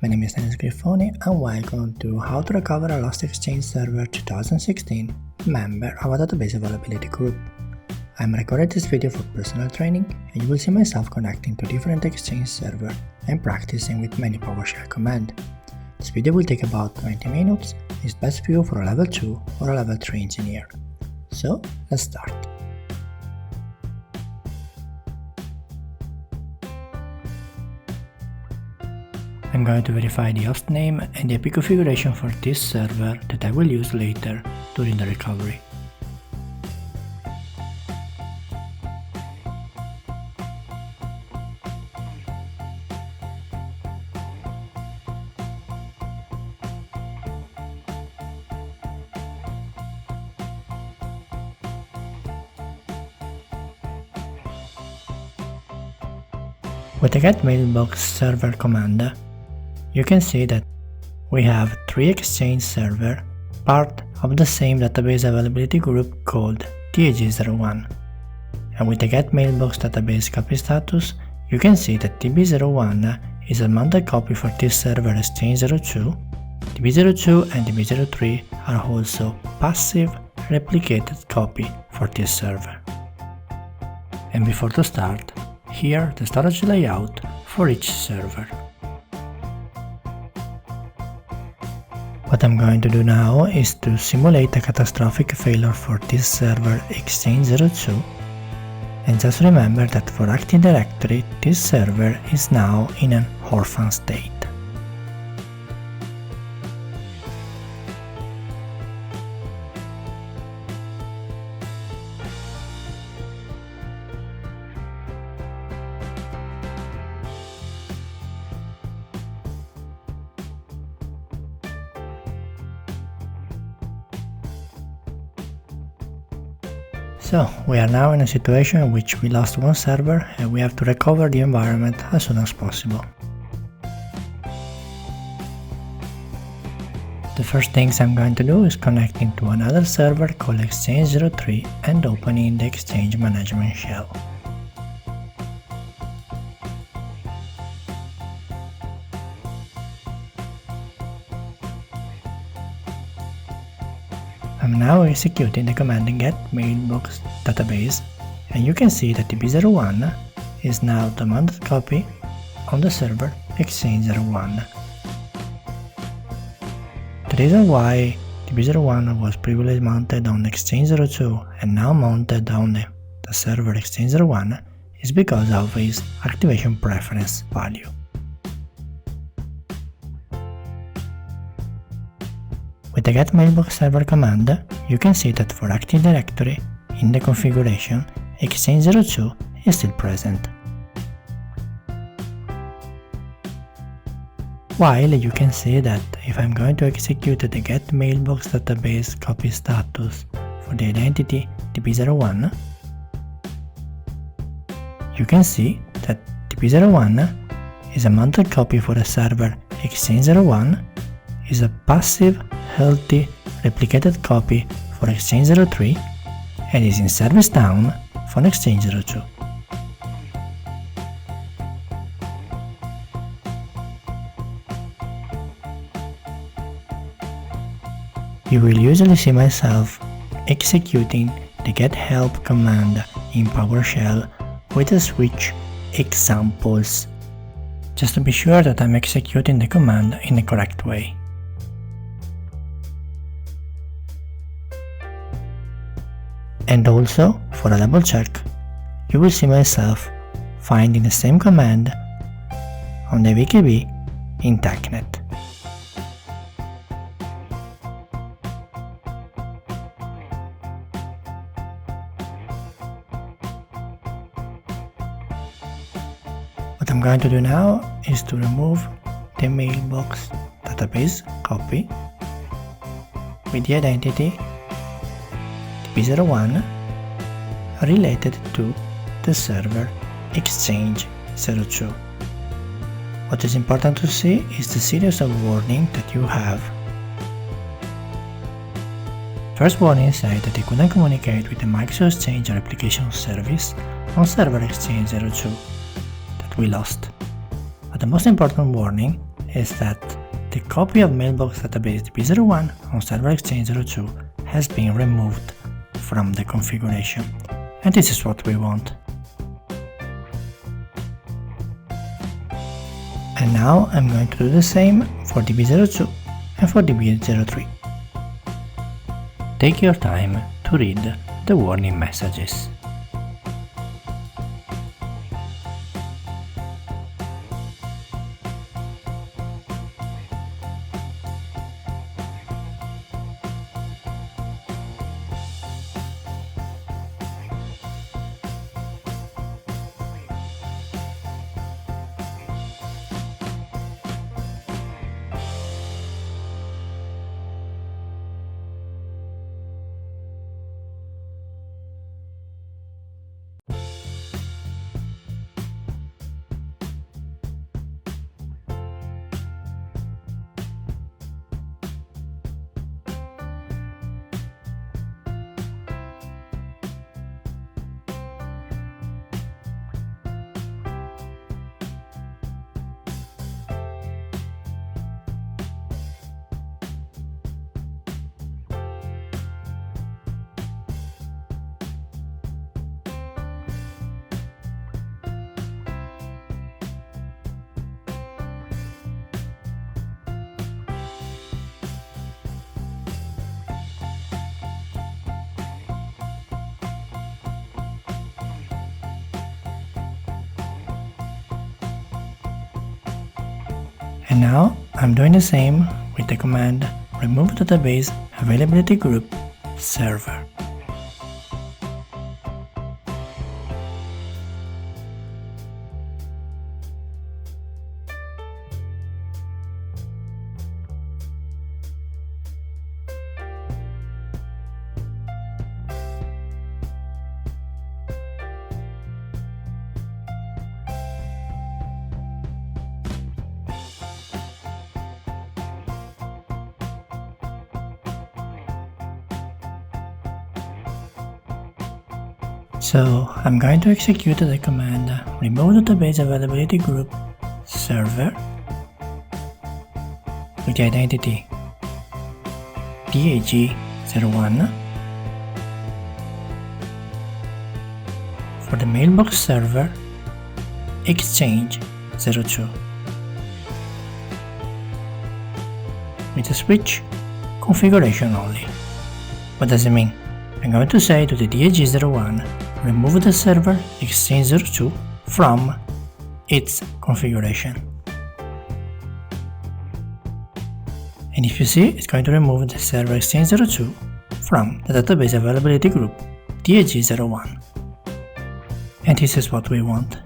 My name is Dennis Griffoni and welcome to How to Recover a Lost Exchange Server 2016 member of a database availability group. I'm recording this video for personal training and you will see myself connecting to different Exchange servers and practicing with many PowerShell commands. This video will take about 20 minutes and is best viewed for a level 2 or a level 3 engineer. So let's start. I'm going to verify the host name and the IP configuration for this server that I will use later during the recovery. With the get mailbox server command, you can see that we have 3 Exchange servers, part of the same database availability group called DAG01. And with the get mailbox database copy status, you can see that DB01 is a mounted copy for this server Exchange02, DB02 and DB03 are also passive replicated copy for this server. And before to start, here the storage layout for each server. What I'm going to do now is to simulate a catastrophic failure for this server Exchange02, and just remember that for Active Directory this server is now in an orphan state. So, we are now in a situation in which we lost one server and we have to recover the environment as soon as possible. The first things I'm going to do is connecting to another server called Exchange03 and opening the Exchange management shell. I'm now executing the command get mailbox database, and you can see that DB01 is now the mounted copy on the server Exchange01. The reason why DB01 was previously mounted on Exchange02 and now mounted on the server Exchange01 is because of its activation preference value. With the get mailbox server command, you can see that for Active Directory, in the configuration, Exchange02 is still present. While you can see that if I'm going to execute the get mailbox database copy status for the identity DB01, you can see that DB01 is a mounted copy for the server Exchange01, is a passive healthy replicated copy for Exchange03 and is in service down for Exchange02. You will usually see myself executing the get help command in PowerShell with the switch examples, just to be sure that I'm executing the command in the correct way. And also, for a double check, you will see myself finding the same command on the VKB in TechNet. What I'm going to do now is to remove the mailbox database copy with the identity DB01 related to the server Exchange02. What is important to see is the series of warnings that you have. First warning said that they couldn't communicate with the Microsoft Exchange Replication Service on server Exchange02 that we lost. But the most important warning is that the copy of mailbox database db01 on server exchange 02 has been removed from the configuration, and this is what we want. And now I'm going to do the same for db02 and for db03. Take your time to read the warning messages. And now I'm doing the same with the command remove database availability group server. So I'm going to execute the command remove database availability group server with the identity DAG01 for the mailbox server exchange 02 with the switch configuration only. What does it mean? I'm going to say to the DAG01 remove the server exchange 02 from its configuration. And if you see, it's going to remove the server exchange 02 from the database availability group DAG01. And this is what we want.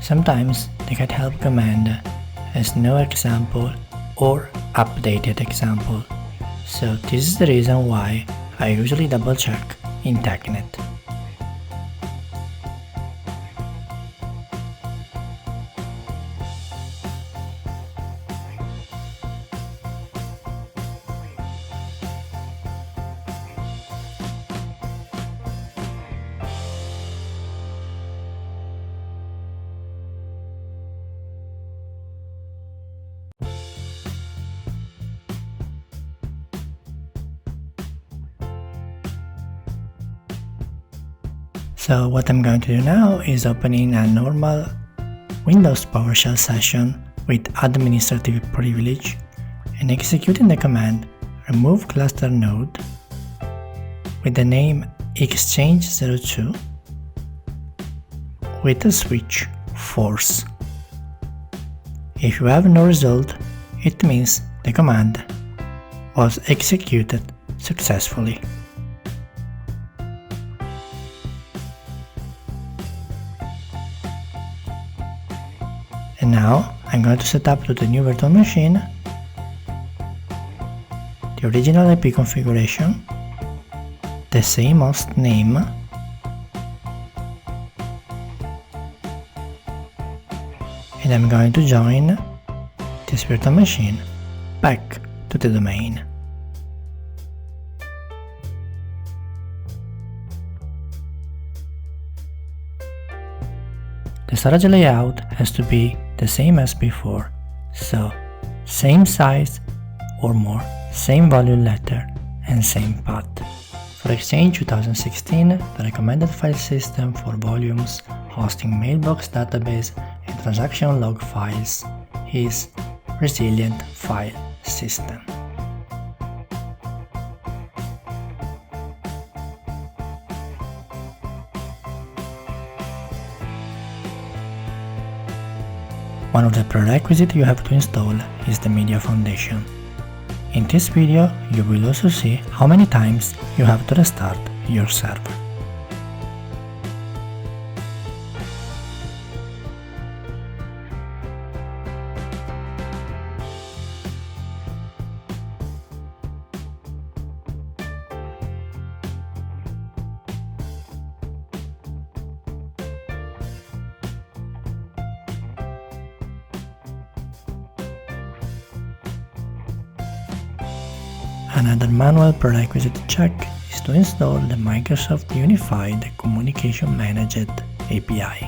Sometimes the get help command has no example or updated example, so this is the reason why I usually double check in TechNet. So what I'm going to do now is opening a normal Windows PowerShell session with administrative privilege and executing the command remove cluster node with the name exchange02 with the switch force. If you have no result, it means the command was executed successfully. And now I'm going to set up to the new virtual machine the original IP configuration, the same host name, and I'm going to join this virtual machine back to the domain. The storage layout has to be the same as before, so same size or more, same volume letter, and same path. For Exchange 2016, the recommended file system for volumes, hosting mailbox database, and transaction log files is Resilient File System. One of the prerequisites you have to install is the Media Foundation. In this video, you will also see how many times you have to restart your server. Another manual prerequisite check is to install the Microsoft Unified Communication Managed API.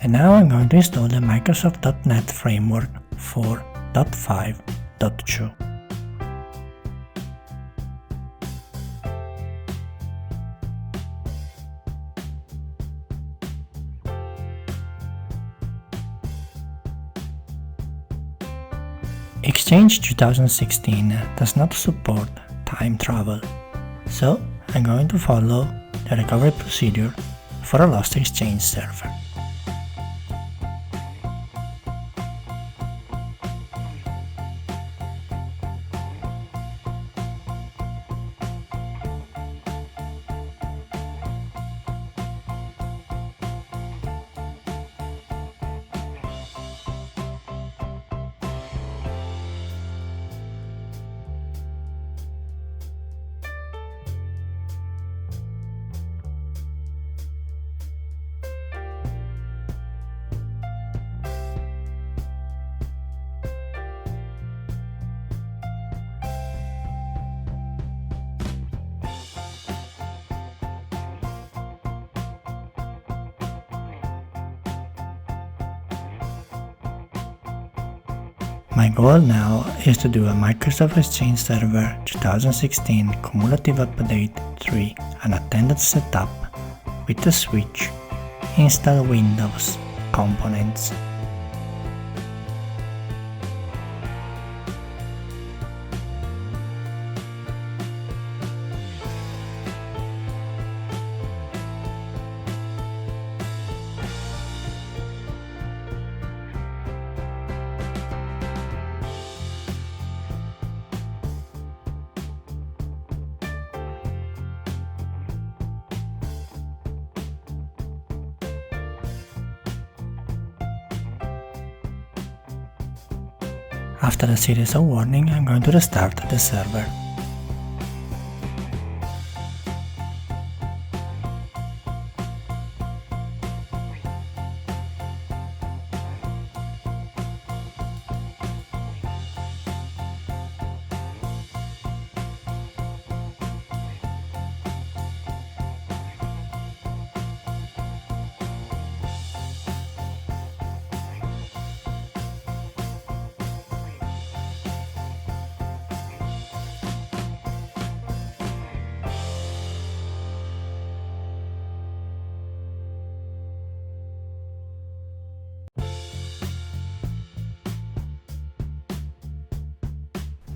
And now I'm going to install the Microsoft.NET Framework 4.5.2. Exchange 2016 does not support time travel, so I'm going to follow the recovery procedure for a lost Exchange server. My goal now is to do a Microsoft Exchange Server 2016 Cumulative Update 3 Unattended setup with the switch Install Windows components. After a series of warnings, I'm going to restart the server.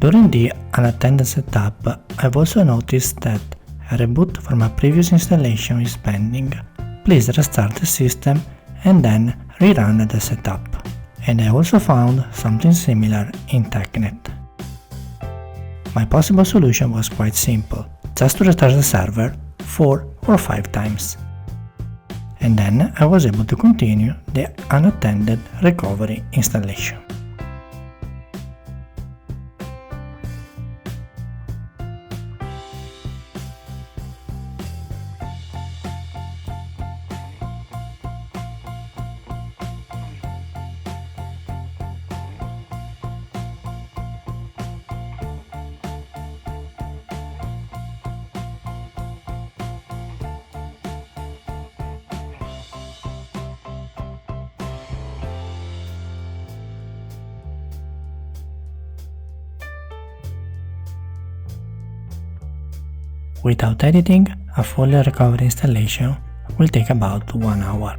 During the unattended setup, I've also noticed that a reboot from a previous installation is pending. Please restart the system and then rerun the setup. And I also found something similar in TechNet. My possible solution was quite simple, just to restart the server 4 or 5 times. And then I was able to continue the unattended recovery installation. Without editing, a fully recovered installation will take about 1 hour.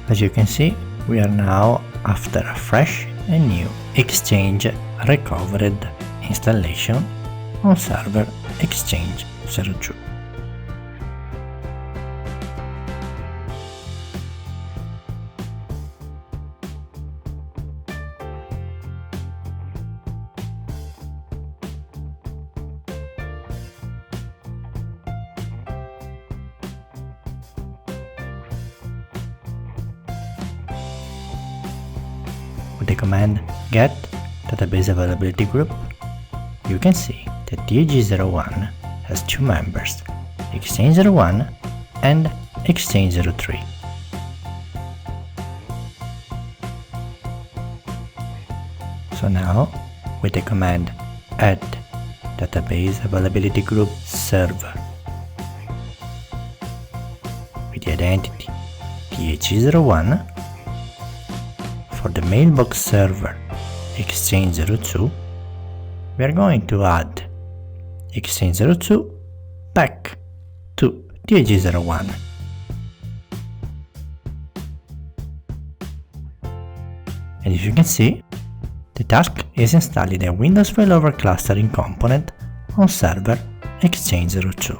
As you can see, we are now after a fresh and new Exchange recovered installation on server Exchange 02. With the command get database availability group, you can see that DAG01 has 2 members, Exchange 01 and Exchange 03. So now, with the command add database availability group server with the identity DAG01, for the mailbox server Exchange 02, we are going to add Exchange 02 back to DAG01. And as you can see, the task is installing a Windows failover clustering component on server Exchange 02.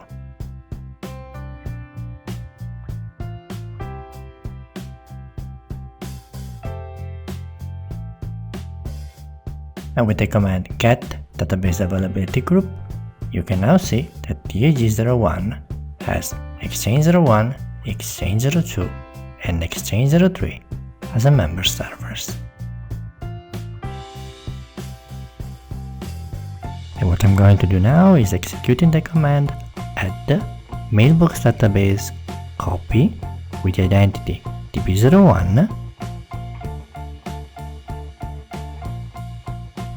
And with the command get database availability group, you can now see that DAG01 has Exchange 01, Exchange 02 and Exchange 03 as a member servers. And what I'm going to do now is executing the command add mailbox database copy with the identity db01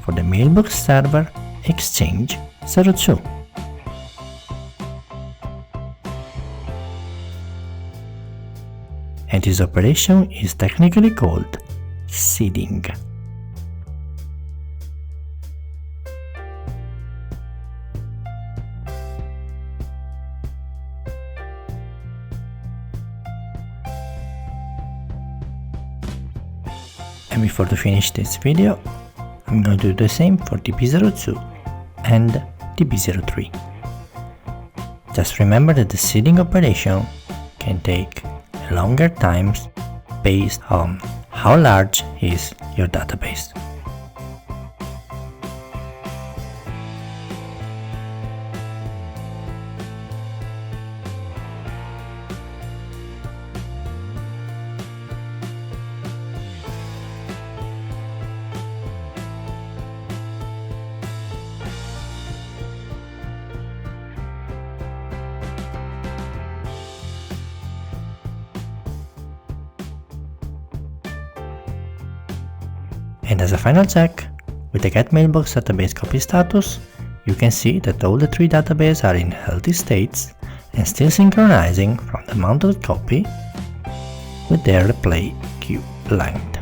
for the mailbox server Exchange 02. And this operation is technically called seeding. And before to finish this video, I'm going to do the same for DB02 and DB03. Just remember that the seeding operation can take longer times based on how large is your database. And as a final check, with the get mailbox database copy status, you can see that all the 3 databases are in healthy states and still synchronizing from the mounted copy with their replay queue length.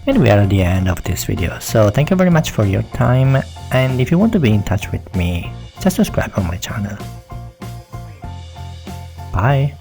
And we are at the end of this video, so thank you very much for your time, and if you want to be in touch with me, just subscribe on my channel. Bye!